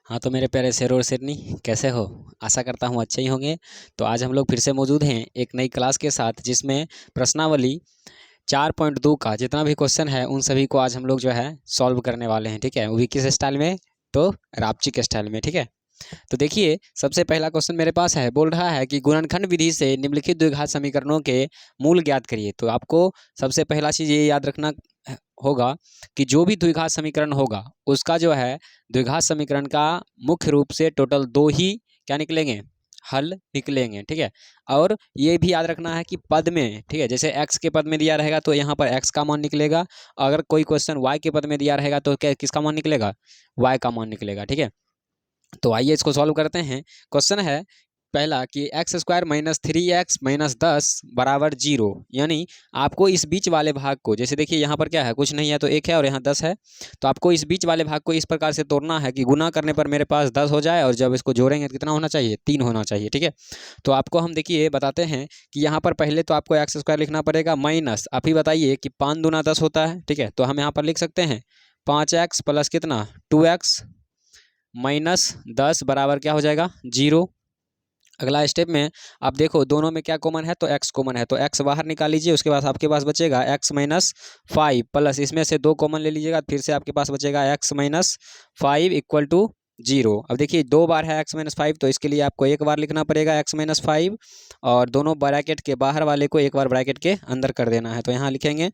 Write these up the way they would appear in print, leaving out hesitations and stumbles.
हाँ तो मेरे प्यारे शेर और शेरनी, कैसे हो? आशा करता हूँ अच्छे ही होंगे। तो आज हम लोग फिर से मौजूद हैं एक नई क्लास के साथ, जिसमें प्रश्नावली 4.2 का जितना भी क्वेश्चन है उन सभी को आज हम लोग जो है सॉल्व करने वाले हैं। ठीक है, वो भी किस स्टाइल में? तो रापची के स्टाइल में। ठीक है, तो देखिए सबसे पहला क्वेश्चन मेरे पास है, बोल रहा है कि गुणनखंड विधि से निम्नलिखित द्विघात समीकरणों के मूल ज्ञात करिए। तो आपको सबसे पहला चीज़ ये याद रखना होगा कि जो भी द्विघात समीकरण होगा उसका जो है द्विघात समीकरण का मुख्य रूप से टोटल दो ही क्या निकलेंगे, हल निकलेंगे। ठीक है, और ये भी याद रखना है कि पद में, ठीक है, जैसे x के पद में दिया रहेगा तो यहाँ पर x का मान निकलेगा। अगर कोई क्वेश्चन y के पद में दिया रहेगा तो क्या किसका मान निकलेगा? y का मान निकलेगा। ठीक है, तो आइए इसको सॉल्व करते हैं। क्वेश्चन है पहला कि x² -3x-10 बराबर 0, यानी आपको इस बीच वाले भाग को, जैसे देखिए यहाँ पर क्या है, कुछ नहीं है तो 1 है और यहाँ 10 है, तो आपको इस बीच वाले भाग को इस प्रकार से तोड़ना है कि गुना करने पर मेरे पास 10 हो जाए और जब इसको जोड़ेंगे तो कितना होना चाहिए? 3 होना चाहिए। ठीक है, तो आपको हम देखिए बताते हैं कि यहाँ पर पहले तो आपको x² लिखना पड़ेगा माइनस, आप ही बताइए कि 5 दूना 10 होता है। ठीक है, तो हम यहाँ पर लिख सकते हैं 5x प्लस कितना 2x -10 बराबर क्या हो जाएगा? 0। अगला स्टेप में आप देखो दोनों में क्या कॉमन है, तो x कॉमन है, तो x बाहर निकाल लीजिए। उसके बाद आपके पास बचेगा x -5 प्लस इसमें से 2 कॉमन ले लीजिएगा, फिर से आपके पास बचेगा x -5 इक्वल टू 0। अब देखिए 2 बार है x -5, तो इसके लिए आपको एक बार लिखना पड़ेगा x -5 और दोनों ब्रैकेट के बाहर वाले को एक बार ब्रैकेट के अंदर कर देना है। तो यहाँ लिखेंगे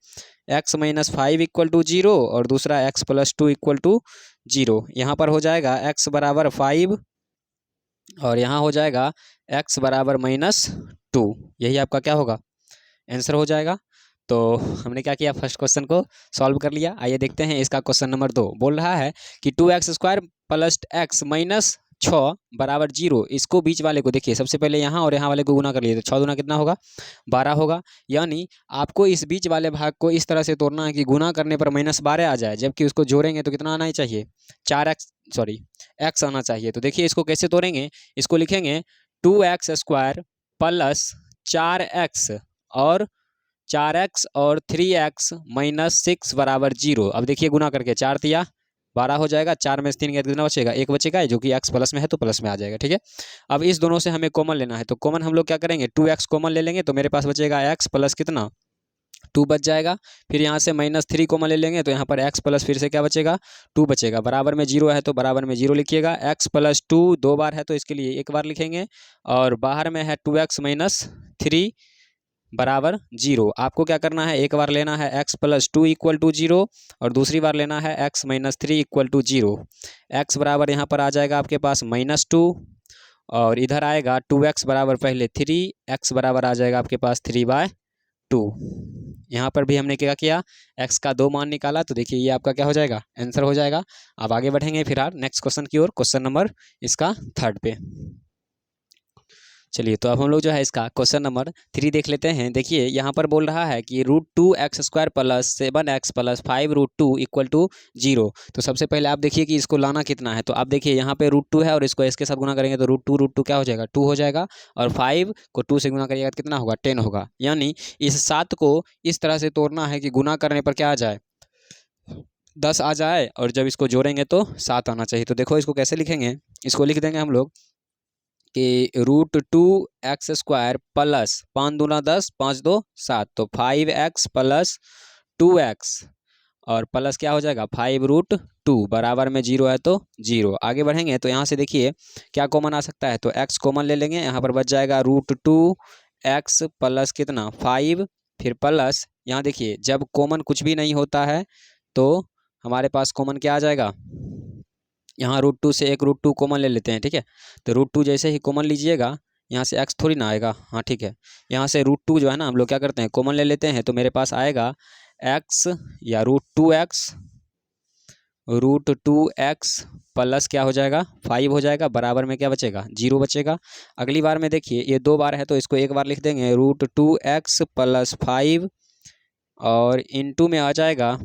x -5 इक्वल टू 0 और दूसरा x +2 इक्वल टू 0। यहाँ पर हो जाएगा x बराबर 5 और यहाँ हो जाएगा x बराबर -2। यही आपका क्या होगा? आंसर हो जाएगा। तो हमने क्या किया, फर्स्ट क्वेश्चन को सॉल्व कर लिया। आइए देखते हैं इसका क्वेश्चन नंबर 2। बोल रहा है कि 2x² प्लस x -6 बराबर 0, इसको बीच वाले को देखिए, सबसे पहले यहाँ और यहाँ वाले को गुना कर लिए तो 6 दूना कितना होगा? 12 होगा। यानी आपको इस बीच वाले भाग को इस तरह से तोड़ना है कि गुना करने पर -12 आ जाए, जबकि उसको जोड़ेंगे तो कितना आना ही चाहिए? 4x आना चाहिए। तो देखिए इसको कैसे तोड़ेंगे, इसको लिखेंगे 2x² प्लस 4x और 3x -6 बराबर 0। अब देखिए गुना करके 4 तिया 12 हो जाएगा, 4 में से 3 गया कितना बचेगा? 1 बचेगा, जो कि x प्लस में है तो प्लस में आ जाएगा। ठीक है, अब इस दोनों से हमें कॉमन लेना है, तो कॉमन हम लोग क्या करेंगे, 2x कॉमन ले लेंगे, तो मेरे पास बचेगा x प्लस कितना 2 बच जाएगा। फिर यहाँ से -3 कॉमन ले लेंगे तो यहाँ पर x प्लस फिर से क्या बचेगा? 2 बचेगा। बराबर में 0 है तो बराबर में 0 लिखिएगा। x + 2 2 बार है तो इसके लिए एक बार लिखेंगे और बाहर में है 2x - 3 बराबर 0। आपको क्या करना है, एक बार लेना है x + 2 इक्वल टू 0 और दूसरी बार लेना है x - 3 इक्वल टू 0। x बराबर यहाँ पर आ जाएगा आपके पास -2 और इधर आएगा 2x बराबर पहले 3, x बराबर आ जाएगा आपके पास 3/2। यहाँ पर भी हमने क्या किया, x का 2 मान निकाला, तो देखिए ये आपका क्या हो जाएगा? आंसर हो जाएगा। अब आगे बढ़ेंगे फिर नेक्स्ट क्वेश्चन की ओर, क्वेश्चन नंबर इसका 3 पे। चलिए तो अब हम लोग जो है इसका क्वेश्चन नंबर 3 देख लेते हैं। देखिए यहाँ पर बोल रहा है कि √2x² + 7x + 5√2 इक्वल टू 0। तो सबसे पहले आप देखिए कि इसको लाना कितना है, तो आप देखिए यहाँ पे √2 है और इसको इसके साथ गुना करेंगे तो √2 क्या हो जाएगा? 2 हो जाएगा और 5 को 2 से गुना करिएगा तो कितना होगा? 10 होगा। यानी इस 7 को इस तरह से तोड़ना है कि गुना करने पर क्या आ जाए? 10 आ जाए और जब इसको जोड़ेंगे तो 7 आना चाहिए। तो देखो इसको कैसे लिखेंगे, इसको लिख देंगे हम लोग कि √2x² प्लस 5 दूना 10, 5 2 7, तो 5x + 2x और प्लस क्या हो जाएगा? 5√2 बराबर में 0 है तो 0। आगे बढ़ेंगे तो यहाँ से देखिए क्या कॉमन आ सकता है, तो x कॉमन ले लेंगे, यहाँ पर बच जाएगा √2x प्लस कितना 5, फिर प्लस यहाँ देखिए जब कॉमन कुछ भी नहीं होता है तो हमारे पास कॉमन क्या आ जाएगा, यहाँ √2 से एक √2 कॉमन ले लेते हैं। ठीक है, तो √2 जैसे ही कॉमन लीजिएगा यहाँ से x थोड़ी ना आएगा, हाँ ठीक है, यहाँ से √2 जो है ना हम लोग क्या करते हैं कॉमन ले लेते हैं, तो मेरे पास आएगा x या √2x प्लस क्या हो जाएगा 5 हो जाएगा, बराबर में क्या बचेगा 0 बचेगा। अगली बार में देखिए ये 2 बार है तो इसको एक बार लिख देंगे √2x + 5 और इनटू में आ जाएगा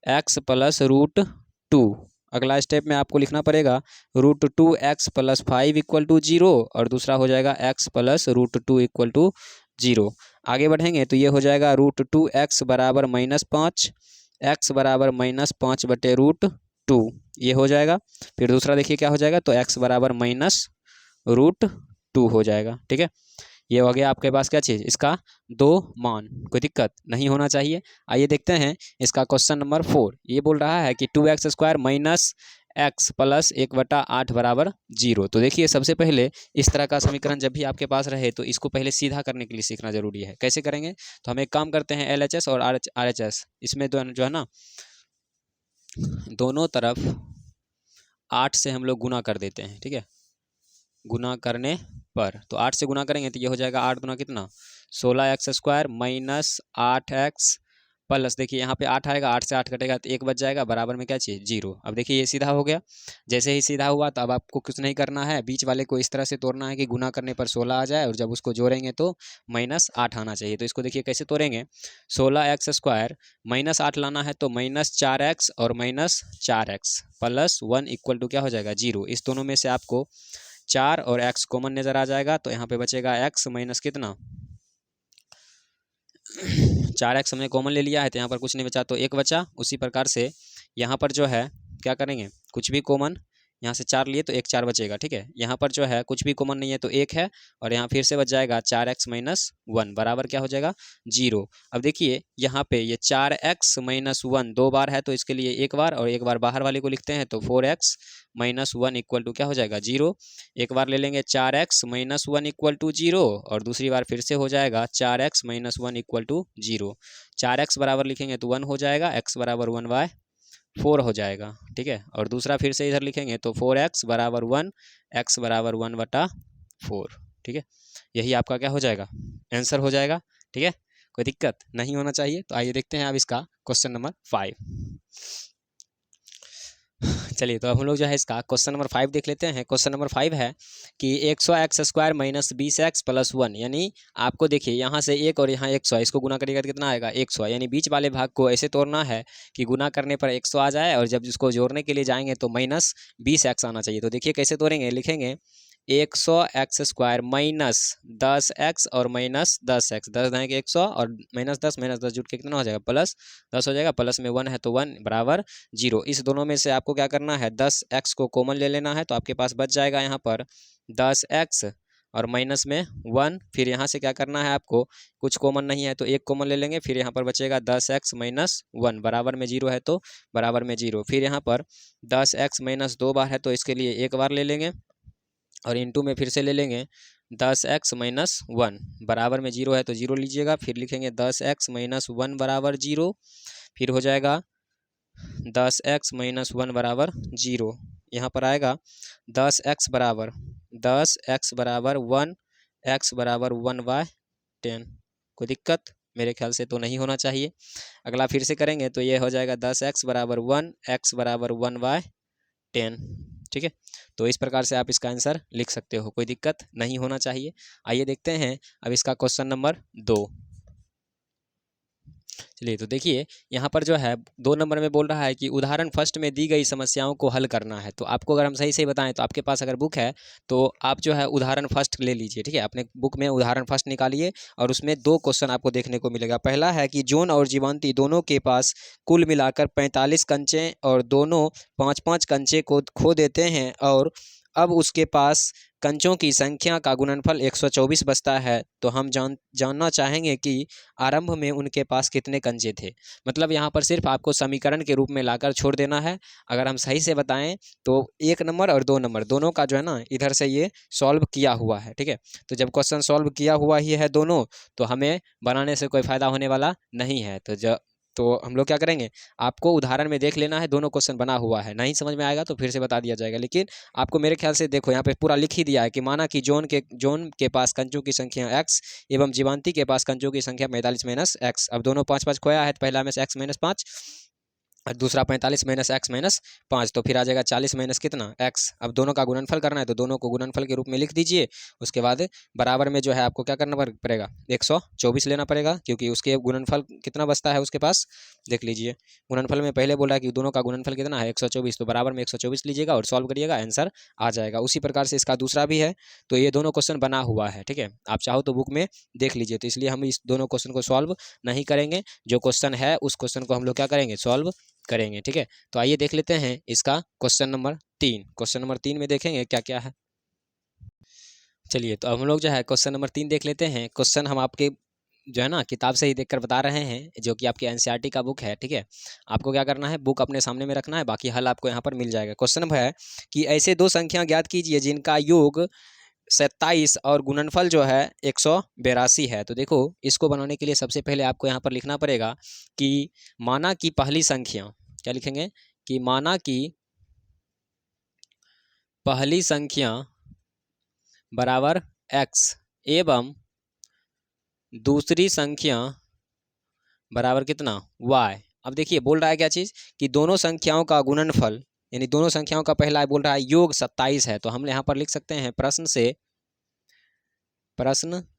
x + √2। अगला स्टेप में आपको लिखना पड़ेगा √2x + 5 इक्वल टू 0 और दूसरा हो जाएगा x + √2 इक्वल टू 0। आगे बढ़ेंगे तो ये हो जाएगा √2x बराबर -5, x बराबर -5/√2 2 ये हो जाएगा। फिर दूसरा देखिए क्या हो जाएगा, तो x बराबर -√2 हो जाएगा। ठीक है, ये हो गया आपके पास क्या चीज़, इसका 2 मान। कोई दिक्कत नहीं होना चाहिए। आइए देखते हैं इसका क्वेश्चन नंबर 4। ये बोल रहा है कि 2x² माइनस x प्लस 1/8 बराबर 0। तो देखिए सबसे पहले इस तरह का समीकरण जब भी आपके पास रहे तो इसको पहले सीधा करने के लिए सीखना जरूरी है। कैसे करेंगे, तो हम एक काम करते हैं, LHS और RHS इसमें जो है ना दोनों तरफ 8 से हम लोग गुना कर देते हैं। ठीक है, गुना करने पर तो 8 से गुना करेंगे तो ये हो जाएगा 8 गुना कितना 16x² माइनस 8x प्लस, देखिए यहाँ पे 8 आएगा, 8 से 8 कटेगा तो 1 बच जाएगा, बराबर में क्या चाहिए 0। अब देखिए ये सीधा हो गया। जैसे ही सीधा हुआ तो अब आपको कुछ नहीं करना है, बीच वाले को इस तरह से तोड़ना है कि गुना करने पर 16 आ जाए और जब उसको जोड़ेंगे तो -8 आना चाहिए। तो इसको देखिए कैसे तोड़ेंगे, 16x² -8 लाना है तो -4x और -4x प्लस 1 इक्वल टू क्या हो जाएगा 0। इस दोनों में से आपको 4 और x कॉमन नजर आ जाएगा तो यहाँ पे बचेगा x माइनस कितना 4x हमने कॉमन ले लिया है तो यहाँ पर कुछ नहीं बचा तो 1 बचा। उसी प्रकार से यहाँ पर जो है क्या करेंगे, कुछ भी कॉमन, यहाँ से 4 लिए तो 1 4 बचेगा। ठीक है, यहाँ पर जो है कुछ भी कॉमन नहीं है तो 1 है और यहाँ फिर से बच जाएगा 4x माइनस 1 बराबर क्या हो जाएगा 0। अब देखिए यहाँ पे ये 4x माइनस 1 2 बार है तो इसके लिए 1 बार और 1 बार बाहर वाले को लिखते हैं तो 4x माइनस 1 इक्वल टू क्या हो जाएगा 0। एक बार ले लेंगे 4x माइनस 1 इक्वल टू 0 और दूसरी बार फिर से हो जाएगा 4x minus 1 equal to 0। 4x बराबर लिखेंगे तो 1 हो जाएगा, x बराबर 1/4 हो जाएगा। ठीक है, और दूसरा फिर से इधर लिखेंगे तो 4x बराबर 1, x बराबर 1/4। ठीक है, यही आपका क्या हो जाएगा आंसर हो जाएगा। ठीक है, कोई दिक्कत नहीं होना चाहिए। तो आइए देखते हैं अब इसका क्वेश्चन नंबर 5। चलिए तो अब हम लोग जो है इसका क्वेश्चन नंबर 5 देख लेते हैं। क्वेश्चन नंबर 5 है कि 100x² माइनस 20x प्लस 1, यानी आपको देखिए यहाँ से 1 और यहाँ 100, इसको गुना करिएगा तो कितना आएगा 100, यानी बीच वाले भाग को ऐसे तोड़ना है कि गुना करने पर 100 आ जाए और जब इसको जोड़ने के लिए जाएंगे तो -20x आना चाहिए। तो देखिए कैसे तोड़ेंगे, लिखेंगे 100x² माइनस 10x और -10x, 10 दाएँ के 100 और -10 जुट के कितना हो जाएगा +10 हो जाएगा। प्लस में 1 है तो 1 बराबर 0। इस दोनों में से आपको क्या करना है 10x को कॉमन ले लेना है तो आपके पास बच जाएगा यहाँ पर 10x और माइनस में 1। फिर यहाँ से क्या करना है आपको, कुछ कॉमन नहीं है तो 1 कॉमन ले लेंगे, फिर यहाँ पर बचेगा 10x माइनस 1 बराबर में 0 है तो बराबर में 0। फिर यहाँ पर 10x माइनस 2 बार है तो इसके लिए 1 बार ले लेंगे और इनटू में फिर से ले लेंगे 10x माइनस 1 बराबर में 0 है तो 0 लीजिएगा। फिर लिखेंगे 10x माइनस 1 बराबर 0, फिर हो जाएगा 10x माइनस 1 बराबर 0। यहाँ पर आएगा 10x बराबर 1, x बराबर 1/10। कोई दिक्कत मेरे ख्याल से तो नहीं होना चाहिए। अगला फिर से करेंगे तो ये हो जाएगा 10x बराबर 1, x बराबर 1/10। ठीक है, तो इस प्रकार से आप इसका आंसर लिख सकते हो, कोई दिक्कत नहीं होना चाहिए। आइए देखते हैं अब इसका क्वेश्चन नंबर 2। चलिए तो देखिए यहाँ पर जो है 2 नंबर में बोल रहा है कि उदाहरण फर्स्ट में दी गई समस्याओं को हल करना है। तो आपको अगर हम सही से बताएं तो आपके पास अगर बुक है तो आप जो है उदाहरण फर्स्ट ले लीजिए। ठीक है, अपने बुक में उदाहरण फर्स्ट निकालिए और उसमें 2 क्वेश्चन आपको देखने को मिलेगा। पहला है कि जॉन और जीवंती दोनों के पास कुल मिलाकर 45 कंचे और दोनों 5-5 कंचे को खो देते हैं और अब उसके पास कंचों की संख्या का गुणनफल 124 बचता है। तो हम जानना चाहेंगे कि आरंभ में उनके पास कितने कंचे थे। मतलब यहाँ पर सिर्फ आपको समीकरण के रूप में लाकर छोड़ देना है। अगर हम सही से बताएं तो 1 नंबर और 2 नंबर दोनों का जो है ना इधर से ये सॉल्व किया हुआ है। ठीक है, तो जब क्वेश्चन सॉल्व किया हुआ ही है दोनों तो हमें बनाने से कोई फ़ायदा होने वाला नहीं है। तो हम लोग क्या करेंगे, आपको उदाहरण में देख लेना है, दोनों क्वेश्चन बना हुआ है, नहीं समझ में आएगा तो फिर से बता दिया जाएगा। लेकिन आपको मेरे ख्याल से देखो यहाँ पे पूरा लिख ही दिया है कि माना कि जॉन के पास कंचों की संख्या x एवं जीवंती के पास कंचों की संख्या 45 माइनस x। अब दोनों 5-5 खोया है तो पहला में से x माइनस 5 और दूसरा 45 माइनस x माइनस 5, तो फिर आ जाएगा 40 माइनस कितना x। अब दोनों का गुणनफल करना है तो दोनों को गुणनफल के रूप में लिख दीजिए। उसके बाद बराबर में जो है आपको क्या करना पड़ेगा 124 लेना पड़ेगा, क्योंकि उसके गुणनफल कितना बचता है उसके पास देख लीजिए। गुणनफल में पहले बोला कि दोनों का गुणनफल कितना है 124, तो बराबर में 124 लीजिएगा और सॉल्व करिएगा, आंसर आ जाएगा। उसी प्रकार से इसका दूसरा भी है। तो ये दोनों क्वेश्चन बना हुआ है। ठीक है, आप चाहो तो बुक में देख लीजिए। तो इसलिए हम इस दोनों क्वेश्चन को सॉल्व नहीं करेंगे, जो क्वेश्चन है उस क्वेश्चन को हम लोग क्या करेंगे सॉल्व करेंगे। ठीक है, तो आइए देख लेते हैं इसका क्वेश्चन नंबर 3। क्वेश्चन नंबर 3 में देखेंगे क्या क्या है। चलिए, तो अब हम लोग जो है क्वेश्चन नंबर 3 देख लेते हैं। क्वेश्चन हम आपके जो है ना किताब से ही देखकर बता रहे हैं, जो कि आपकी एनसीईआरटी का बुक है। ठीक है, आपको क्या करना है, बुक अपने सामने में रखना है, बाकी हल आपको यहाँ पर मिल जाएगा। क्वेश्चन है कि ऐसे दो संख्या ज्ञात कीजिए जिनका योग 27 और गुणनफल जो है 182 है। तो देखो, इसको बनाने के लिए सबसे पहले आपको यहाँ पर लिखना पड़ेगा कि माना कि पहली संख्या, क्या लिखेंगे कि माना कि पहली संख्या बराबर x एवं दूसरी संख्या बराबर कितना y। अब देखिए बोल रहा है क्या चीज़ कि दोनों संख्याओं का गुणनफल, यानी दोनों संख्याओं का पहला बोल रहा है योग 27 है। तो हम यहाँ पर लिख सकते हैं प्रश्न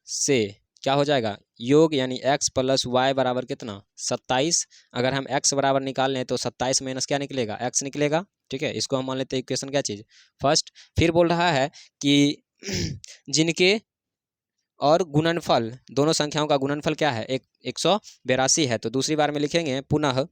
से क्या हो जाएगा, योग यानी x प्लस वाई बराबर कितना 27। अगर हम x बराबर निकाल लें तो 27 माइनस क्या निकलेगा, x निकलेगा। ठीक है, इसको हम मान लेते हैं इक्वेशन क्या चीज़ फर्स्ट। फिर बोल रहा है कि जिनके और गुणनफल, दोनों संख्याओं का गुणनफल क्या है, 182 है। तो दूसरी बार में लिखेंगे पुनः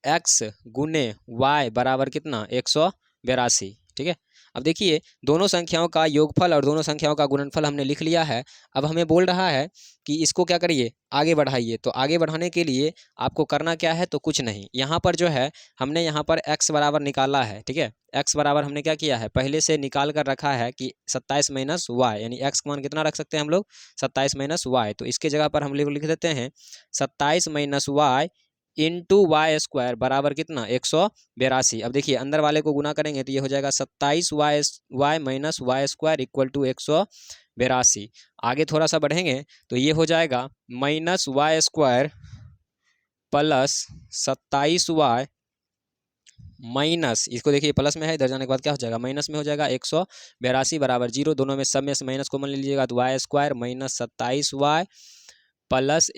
x गुने y बराबर कितना 182। ठीक है, अब देखिए दोनों संख्याओं का योगफल और दोनों संख्याओं का गुणनफल हमने लिख लिया है। अब हमें बोल रहा है कि इसको क्या करिए, आगे बढ़ाइए। तो आगे बढ़ाने के लिए आपको करना क्या है, तो कुछ नहीं, यहाँ पर जो है हमने यहाँ पर x बराबर निकाला है। ठीक है, x बराबर हमने क्या किया है, पहले से निकाल कर रखा है कि 27 माइनस वाई, यानी x का मान कितना रख सकते हैं हम लोग 27 माइनस वाई। तो इसके जगह पर हम लोग लिख देते हैं 27 minus y into y square बराबर कितना 182। अब देखिए अंदर वाले को गुना करेंगे तो ये हो जाएगा 27 y minus y square equal to 182। आगे थोड़ा सा बढ़ेंगे तो ये हो जाएगा minus y square plus 27 y minus, इसको देखिए प्लस में है, इधर जाने के बाद क्या हो जाएगा माइनस में हो जाएगा 182 बराबर 0। दोनों में सब में से माइनस कॉमन ले लीजिएगा तो y square minus 27 y plus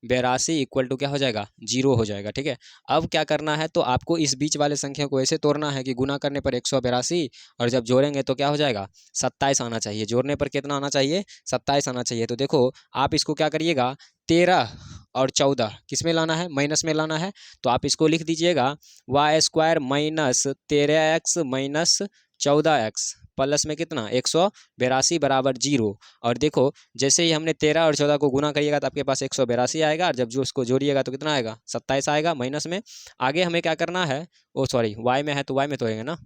182 equal to क्या हो जाएगा 0 हो जाएगा। ठीक है, अब क्या करना है, तो आपको इस बीच वाले संख्या को ऐसे तोड़ना है कि गुना करने पर 182 और जब जोड़ेंगे तो क्या हो जाएगा 27 आना चाहिए। जोड़ने पर कितना आना चाहिए 27 आना चाहिए। तो देखो आप इसको क्या करिएगा 13 और 14 किस में लाना है, माइनस में लाना है। तो आप इसको लिख दीजिएगा y square minus 13x minus 14x plus में कितना 182 बराबर 0। और देखो जैसे ही हमने 13 और 14 को गुना करिएगा तो आपके पास 182 आएगा, और जब जो उसको जोड़िएगा तो कितना आएगा 27 आएगा माइनस में। आगे हमें क्या करना है, ओ सॉरी वाई में है तो वाई में तोड़ेंगे ना,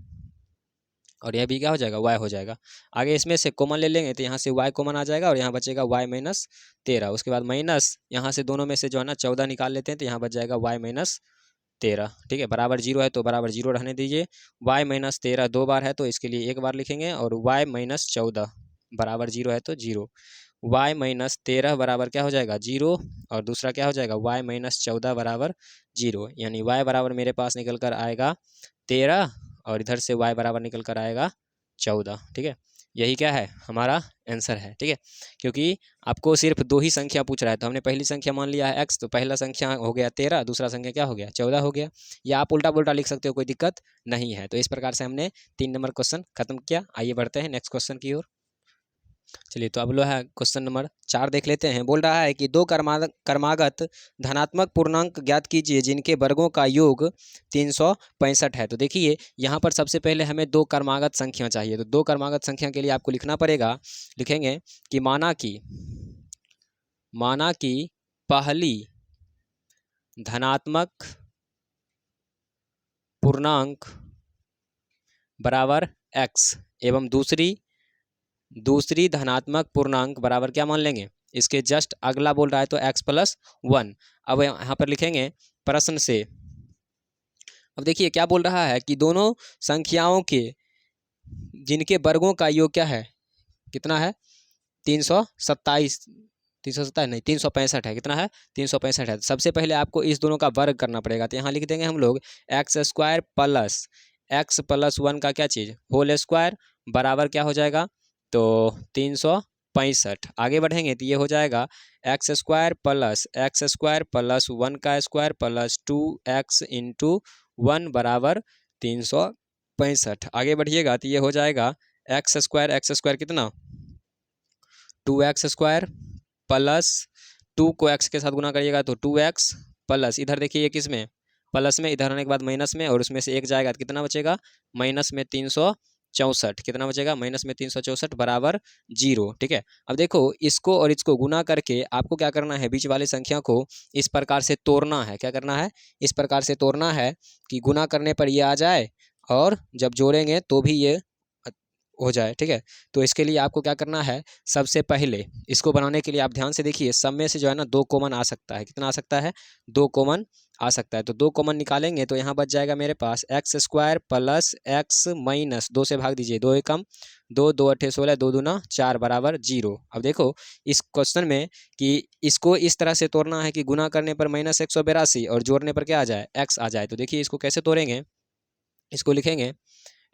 और यह भी क्या हो जाएगा वाई हो जाएगा। आगे इसमें से कॉमन ले लेंगे तो यहाँ से वाई कॉमन आ जाएगा और यहाँ बचेगा वाई माइनस 13। उसके बाद माइनस यहाँ से दोनों में से जो है ना 14 निकाल लेते हैं तो यहाँ बच जाएगा वाई माइनस 13। ठीक है, बराबर 0 है तो बराबर 0 रहने दीजिए। वाई माइनस 13 दो बार है तो इसके लिए एक बार लिखेंगे, और वाई माइनस 14 बराबर 0 है तो 0। वाई माइनस 13 बराबर क्या हो जाएगा 0, और दूसरा क्या हो जाएगा वाई माइनस 14 बराबर 0। यानी वाई बराबर मेरे पास निकल कर आएगा 13 और इधर से वाई बराबर निकल कर आएगा 14। ठीक है, यही क्या है हमारा आंसर है। ठीक है, क्योंकि आपको सिर्फ दो ही संख्या पूछ रहा है, तो हमने पहली संख्या मान लिया है x, तो पहला संख्या हो गया 13, दूसरा संख्या क्या हो गया 14 हो गया। या आप उल्टा पुल्टा लिख सकते हो, कोई दिक्कत नहीं है। तो इस प्रकार से हमने 3 नंबर क्वेश्चन खत्म किया। आइए बढ़ते हैं नेक्स्ट क्वेश्चन की ओर। चलिए, तो अब लो है क्वेश्चन नंबर 4 देख लेते हैं। बोल रहा है कि दो क्रमागत धनात्मक पूर्णांक ज्ञात कीजिए जिनके वर्गों का योग 365 है। तो देखिए यहाँ पर सबसे पहले हमें दो क्रमागत संख्या चाहिए। तो दो क्रमागत संख्या के लिए आपको लिखना पड़ेगा, लिखेंगे कि माना कि पहली धनात्मक पूर्णांक बराबर x एवं दूसरी धनात्मक पूर्णांक बराबर क्या मान लेंगे, इसके जस्ट अगला बोल रहा है तो x प्लस 1। अब यहाँ पर लिखेंगे प्रश्न से। अब देखिए क्या बोल रहा है कि दोनों संख्याओं के जिनके वर्गों का योग क्या है, कितना है 327 नहीं 365 है। कितना है 365 है। सबसे पहले आपको इस दोनों का वर्ग करना पड़ेगा। तो यहाँ लिख देंगे हम लोग एक्स स्क्वायर प्लस 1 का क्या चीज़ होल स्क्वायर बराबर क्या हो जाएगा, तो 365। आगे बढ़ेंगे तो ये हो जाएगा एक्स स्क्वायर प्लस 1 का स्क्वायर प्लस 2x इंटू 1 बराबर 365। आगे बढ़िएगा तो ये हो जाएगा एक्स स्क्वायर कितना 2x स्क्वायर प्लस 2 को x के साथ गुना करिएगा तो 2x प्लस इधर देखिए ये किस में, प्लस में, इधर आने के बाद माइनस में, और उसमें से एक जाएगा तो कितना बचेगा, माइनस में 364, कितना बचेगा, माइनस में 364 बराबर 0। ठीक है, अब देखो इसको और इसको गुना करके आपको क्या करना है, बीच वाली संख्या को इस प्रकार से तोड़ना है। क्या करना है, इस प्रकार से तोड़ना है कि गुना करने पर ये आ जाए और जब जोड़ेंगे तो भी ये हो जाए। ठीक है, तो इसके लिए आपको क्या करना है, सबसे पहले इसको बनाने के लिए आप ध्यान से देखिए, सब में से जो है ना 2 कॉमन आ सकता है। कितना आ सकता है, 2 कॉमन आ सकता है। तो 2 कॉमन निकालेंगे तो यहाँ बच जाएगा मेरे पास x square plus x minus 2 से भाग दीजिए, 2 एकम 2, 2 अट्ठे 16, 2 दूना 4 बराबर 0। अब देखो इस क्वेश्चन में कि इसको इस तरह से तोड़ना है कि गुना करने पर -182 और जोड़ने पर क्या आ जाए, एक्स आ जाए। तो देखिए इसको कैसे तोड़ेंगे, इसको लिखेंगे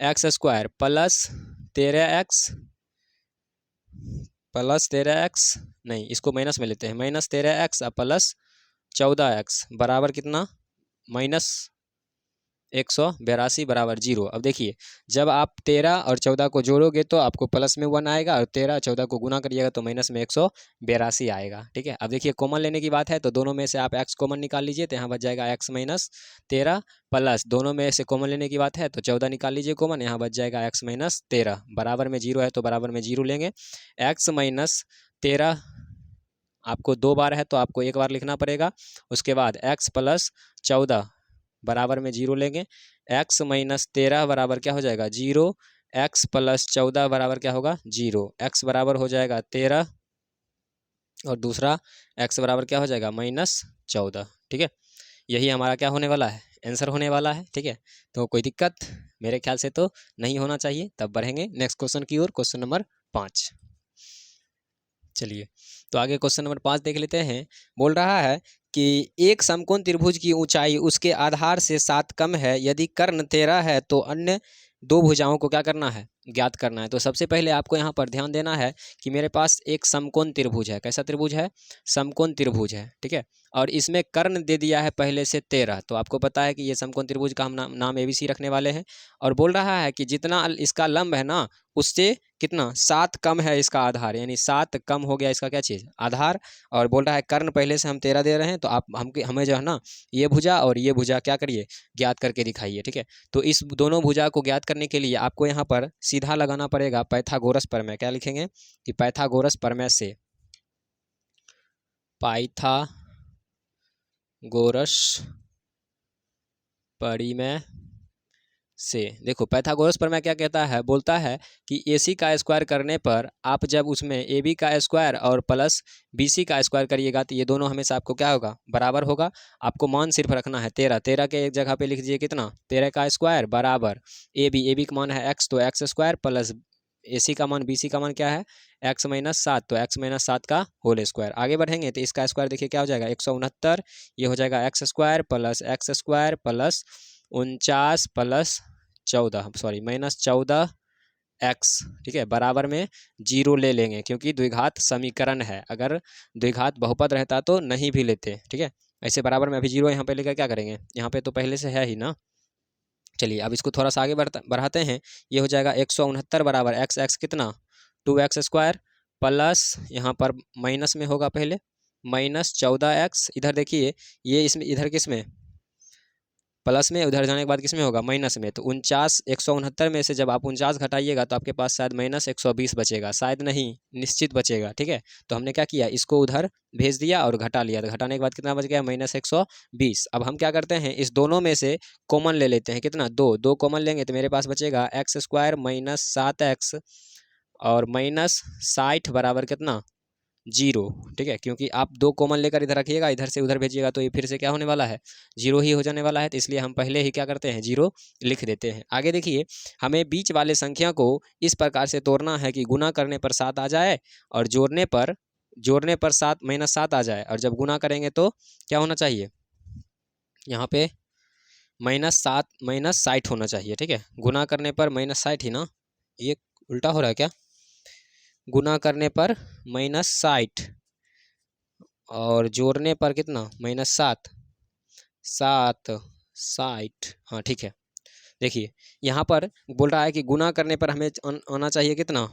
x square plus 13x plus 13x, नहीं इसको माइनस में लेते हैं, -13x प्लस 14x बराबर कितना, -182 बराबर 0। अब देखिए जब आप 13 और 14 को जोड़ोगे तो आपको प्लस में 1 आएगा, और 13 14 को गुना करिएगा तो माइनस में 182 आएगा। ठीक है, अब देखिए कॉमन लेने की बात है तो दोनों में से आप x कॉमन निकाल लीजिए, तो यहाँ बच जाएगा x माइनस 13 प्लस, दोनों में से कॉमन लेने की बात है तो 14 निकाल लीजिए कॉमन, यहाँ बच जाएगा x माइनस 13 बराबर में 0 है तो बराबर में 0 लेंगे। x माइनस 13 आपको 2 बार है तो आपको 1 बार लिखना पड़ेगा, उसके बाद x प्लस 14 बराबर में 0 लेंगे। x माइनस 13 बराबर क्या हो जाएगा 0, x प्लस 14 बराबर क्या होगा 0, x बराबर हो जाएगा 13 और दूसरा x बराबर क्या हो जाएगा -14। ठीक है, यही हमारा क्या होने वाला है, आंसर होने वाला है। ठीक है, तो कोई दिक्कत मेरे ख्याल से तो नहीं होना चाहिए। तब बढ़ेंगे नेक्स्ट क्वेश्चन की ओर, क्वेश्चन नंबर 5। चलिए तो आगे क्वेश्चन नंबर 5 देख लेते हैं। बोल रहा है कि एक समकोण त्रिभुज की ऊंचाई उसके आधार से 7 कम है, यदि कर्ण 13 है तो अन्य 2 भुजाओं को क्या करना है, ज्ञात करना है। तो सबसे पहले आपको यहाँ पर ध्यान देना है कि मेरे पास एक समकोण त्रिभुज है। कैसा त्रिभुज है, समकोण त्रिभुज है। ठीक है, और इसमें कर्ण दे दिया है पहले से 13, तो आपको पता है कि ये समकोण त्रिभुज का हम नाम ABC रखने वाले हैं। और बोल रहा है कि जितना इसका लंब है ना उससे कितना 7 कम है इसका आधार, यानी 7 कम हो गया इसका क्या चीज़, आधार। और बोल रहा है कर्ण पहले से हम 13 दे रहे हैं, तो आप हमें जो है ना ये भुजा और ये भुजा क्या करिए, ज्ञात करके दिखाइए। ठीक है, तो इस दोनों भुजा को ज्ञात करने के लिए आपको यहाँ पर सीधा लगाना पड़ेगा पाइथागोरस प्रमेय। क्या लिखेंगे कि पाइथागोरस प्रमेय से, पाइथागोरस परिमेय से। देखो पाइथागोरस प्रमेय क्या कहता है, बोलता है कि AC का स्क्वायर करने पर आप जब उसमें AB का स्क्वायर और प्लस BC का स्क्वायर करिएगा तो ये दोनों हमेशा आपको क्या होगा, बराबर होगा। आपको मान सिर्फ रखना है 13, 13 के एक जगह पे लिख दीजिए कितना, 13 का स्क्वायर बराबर AB का मान है x, तो x स्क्वायर प्लस AC का मान BC का मान क्या है x माइनस 7, तो x माइनस 7 का होल स्क्वायर। आगे बढ़ेंगे तो इसका स्क्वायर देखिए क्या हो जाएगा 169, ये हो जाएगा x square plus 49 plus 14 sorry -14x। ठीक है, बराबर में 0 ले लेंगे क्योंकि द्विघात समीकरण है। अगर द्विघात बहुपद रहता तो नहीं भी लेते। ठीक है, ऐसे बराबर में अभी 0 यहाँ पे लेकर क्या करेंगे, यहाँ पे तो पहले से है ही ना। चलिए अब इसको थोड़ा सा आगे बढ़ाते हैं। ये हो जाएगा 169 बराबर x कितना 2x स्क्वायर प्लस यहाँ पर माइनस में होगा पहले -14x, इधर देखिए ये इसमें इधर किस में प्लस में, उधर जाने के बाद किस में होगा माइनस में। तो 169 में से जब आप 49 घटाइएगा तो आपके पास शायद -120 बचेगा, शायद नहीं निश्चित बचेगा। ठीक है, तो हमने क्या किया, इसको उधर भेज दिया और घटा लिया, तो घटाने के बाद कितना बच गया -120। अब हम क्या करते हैं, इस दोनों में से कॉमन ले लेते हैं, कितना 2 कॉमन लेंगे तो मेरे पास बचेगा x स्क्वायर -7x और -60 बराबर कितना 0। ठीक है, क्योंकि आप 2 कॉमन लेकर इधर रखिएगा, इधर से उधर भेजिएगा तो ये फिर से क्या होने वाला है 0 ही हो जाने वाला है, तो इसलिए हम पहले ही क्या करते हैं 0 लिख देते हैं। आगे देखिए हमें बीच वाले संख्या को इस प्रकार से तोड़ना है कि गुना करने पर 7 आ जाए और जोड़ने पर 7 -7 आ जाए, और जब गुना करेंगे तो क्या होना चाहिए, यहाँ पे -7 -60 होना चाहिए। ठीक है, गुना करने पर -60 ही ना, ये उल्टा हो रहा है क्या, गुना करने पर -60 और जोड़ने पर कितना -7 60। हाँ ठीक है, देखिए यहाँ पर बोल रहा है कि गुना करने पर हमें आना चाहिए कितना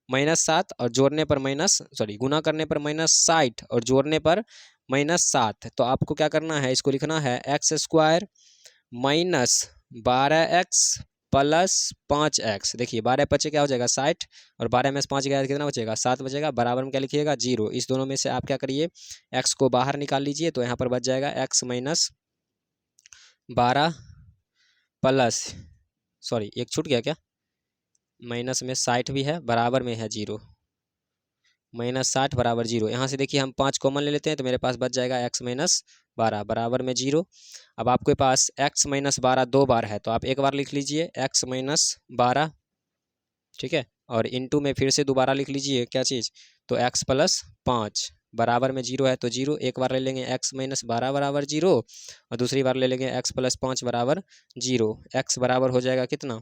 -7 और जोड़ने पर गुना करने पर -60 और जोड़ने पर -7। तो आपको क्या करना है, इसको लिखना है x² -12x प्लस 5x। देखिए 12 पचे क्या हो जाएगा 60 और 12 में से 5 गया कितना बचेगा 7 बचेगा। बराबर में क्या लिखिएगा 0। इस दोनों में से आप क्या करिए x को बाहर निकाल लीजिए, तो यहाँ पर बच जाएगा x -12 प्लस एक छूट गया क्या, माइनस में 60 भी है, बराबर में है 0, -60 बराबर 0। यहाँ से देखिए हम 5 कॉमन ले लेते हैं तो मेरे पास बच जाएगा x -12 बराबर में 0। अब आपके पास x -12 दो बार है तो आप एक बार लिख लीजिए x -12, ठीक है, और इनटू में फिर से दोबारा लिख लीजिए क्या चीज़, तो x + 5 बराबर में 0 है तो 0। एक बार ले लेंगे x -12 बराबर 0 और दूसरी बार ले लेंगे x + 5 बराबर 0। x बराबर हो जाएगा कितना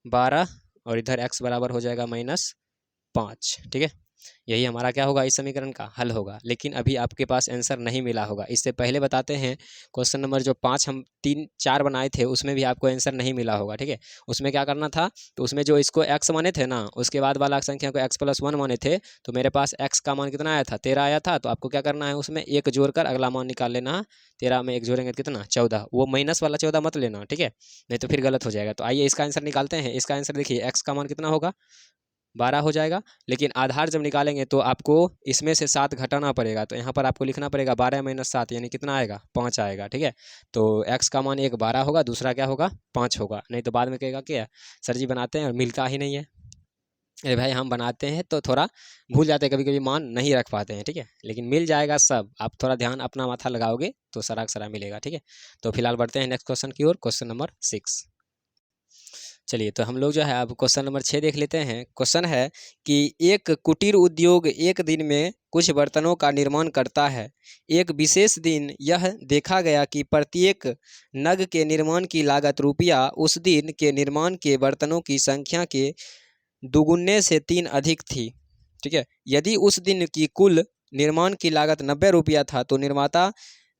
12 और इधर x बराबर हो जाएगा -5, ठीक है। यही हमारा क्या होगा, इस समीकरण का हल होगा। लेकिन अभी आपके पास आंसर नहीं मिला होगा, इससे पहले बताते हैं क्वेश्चन नंबर जो 5 हम 3-4 बनाए थे उसमें भी आपको आंसर नहीं मिला होगा, ठीक है। उसमें क्या करना था, तो उसमें जो इसको x माने थे ना, उसके बाद वाला संख्या को x + 1 माने थे, तो मेरे पास x का मान कितना आया था 13 आया था। तो आपको क्या करना है, उसमें एक जोड़कर अगला मान निकाल लेना है। 13 में एक जोड़ेंगे कितना 14, वो माइनस वाला 14 मत लेना, ठीक है, नहीं तो फिर गलत हो जाएगा। तो आइए इसका आंसर निकालते हैं। इसका आंसर देखिए x का मान कितना होगा 12 हो जाएगा, लेकिन आधार जब निकालेंगे तो आपको इसमें से 7 घटाना पड़ेगा। तो यहाँ पर आपको लिखना पड़ेगा 12 - 7 यानी कितना आएगा 5 आएगा, ठीक है। तो x का मान एक 12 होगा, दूसरा क्या होगा 5 होगा, नहीं तो बाद में कहेगा क्या सर जी बनाते हैं और मिलता ही नहीं है। अरे भाई हम बनाते हैं तो थोड़ा भूल जाते हैं, कभी कभी मान नहीं रख पाते हैं, ठीक है, लेकिन मिल जाएगा सब। आप थोड़ा ध्यान अपना माथा लगाओगे तो सराग सरा मिलेगा, ठीक है। तो फिलहाल बढ़ते हैं नेक्स्ट क्वेश्चन की ओर, क्वेश्चन नंबर 6। चलिए तो हम लोग जो है अब क्वेश्चन नंबर 6 देख लेते हैं। क्वेश्चन है कि एक कुटीर उद्योग एक दिन में कुछ बर्तनों का निर्माण करता है। एक विशेष दिन यह देखा गया कि प्रत्येक नग के निर्माण की लागत रुपया उस दिन के निर्माण के बर्तनों की संख्या के दुगुने से 3 अधिक थी, ठीक है। यदि उस दिन की कुल निर्माण की लागत 90 रुपया था तो निर्माता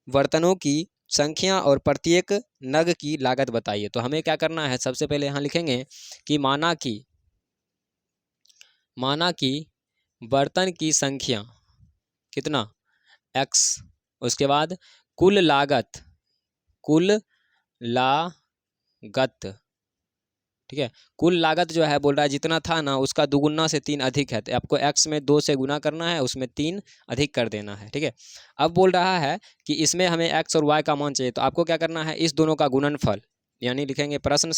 बर्तनों की संख्या और प्रत्येक नग की लागत बताइए। तो हमें क्या करना है, सबसे पहले यहाँ लिखेंगे कि माना कि बर्तन की संख्या कितना x, उसके बाद कुल लागत ठीक है। कुल लागत जो है बोल रहा है जितना था ना उसका दुगुना से 3 अधिक है, तो आपको x में 2 से गुना करना है, उसमें 3 अधिक कर देना है, ठीक है। अब बोल रहा है कि इसमें हमें x और y का मान चाहिए, तो आपको क्या करना है इस दोनों का गुणनफल, यानी लिखेंगे प्रश्न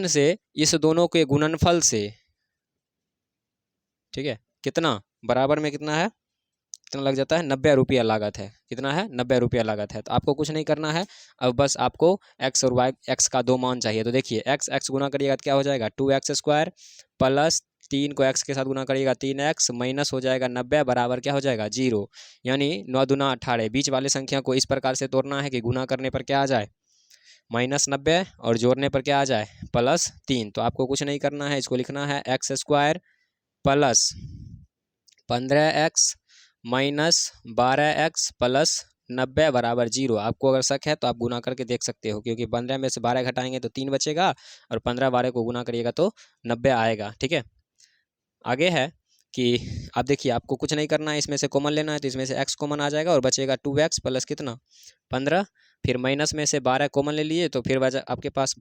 से इस दोनों के गुणनफल से, ठीक है, कितना बराबर में कितना है, कितना लग जाता है 90 रुपया लागत है। कितना है 90 रुपया लागत है। तो आपको कुछ नहीं करना है, अब बस आपको x और y, x का दो मान चाहिए। तो देखिए x गुना करिएगा तो क्या हो जाएगा 2x² प्लस 3 को x के साथ गुना करिएगा 3x माइनस हो जाएगा 90 बराबर क्या हो जाएगा 0, यानी 9 दूना 18। बीच वाले संख्या को इस प्रकार से तोड़ना है कि गुना करने पर क्या आ जाए -90 और जोड़ने पर क्या आ जाए +3। तो आपको कुछ नहीं करना है, इसको लिखना है x² plus 15x minus 12x plus 90 बराबर 0। आपको अगर शक है तो आप गुना करके देख सकते हो, क्योंकि 15 में से 12 घटाएंगे तो 3 बचेगा और 15-12 को गुना करिएगा तो 90 आएगा, ठीक है। आगे है कि आप देखिए आपको कुछ नहीं करना है, इसमें से कॉमन लेना है, तो इसमें से x कॉमन आ जाएगा और बचेगा 2x प्लस कितना 15, फिर माइनस में से 12 कॉमन ले लिए तो फिर बचा आपके पास,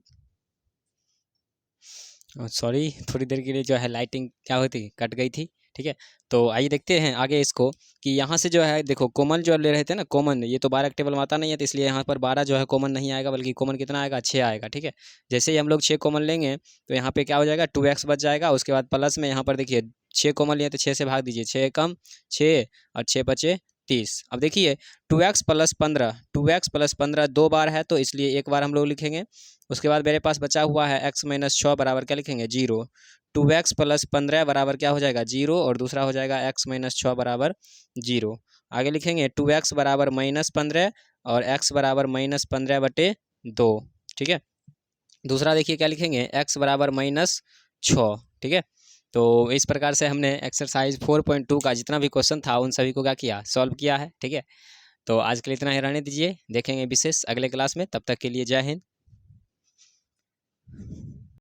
सॉरी थोड़ी देर के लिए जो है लाइटिंग क्या होती कट गई थी, ठीक है। तो आइए देखते हैं आगे इसको कि यहाँ से जो है देखो कॉमन जो ले रहे थे ना कॉमन, ये तो 12 टेबल में आता नहीं है, तो इसलिए यहाँ पर 12 जो है कॉमन नहीं आएगा, बल्कि कॉमन कितना आएगा 6 आएगा, ठीक है। जैसे ही हम लोग 6 कॉमन लेंगे तो यहाँ पे क्या हो जाएगा 2x बच जाएगा। उसके बाद प्लस में यहाँ पर देखिए 6 कॉमन लिए तो 6 से भाग दीजिए, 6 कम 6 और 6 बचे 30। अब देखिए 2x प्लस 15 दो बार है तो इसलिए एक बार हम लोग लिखेंगे। उसके बाद मेरे पास बचा हुआ है x - 6 बराबर क्या लिखेंगे 0। 2x प्लस 15 बराबर क्या हो जाएगा 0 और दूसरा हो जाएगा x - 6 बराबर 0। आगे लिखेंगे 2x बराबर -15 और x बराबर -15/2, ठीक है। दूसरा देखिए क्या लिखेंगे x बराबर -6, ठीक है। तो इस प्रकार से हमने एक्सरसाइज 4.2 का जितना भी क्वेश्चन था उन सभी को क्या किया सॉल्व किया है, ठीक है। तो आज के लिए इतना ही रहने दीजिए, देखेंगे विशेष अगले क्लास में। तब तक के लिए जय हिंद।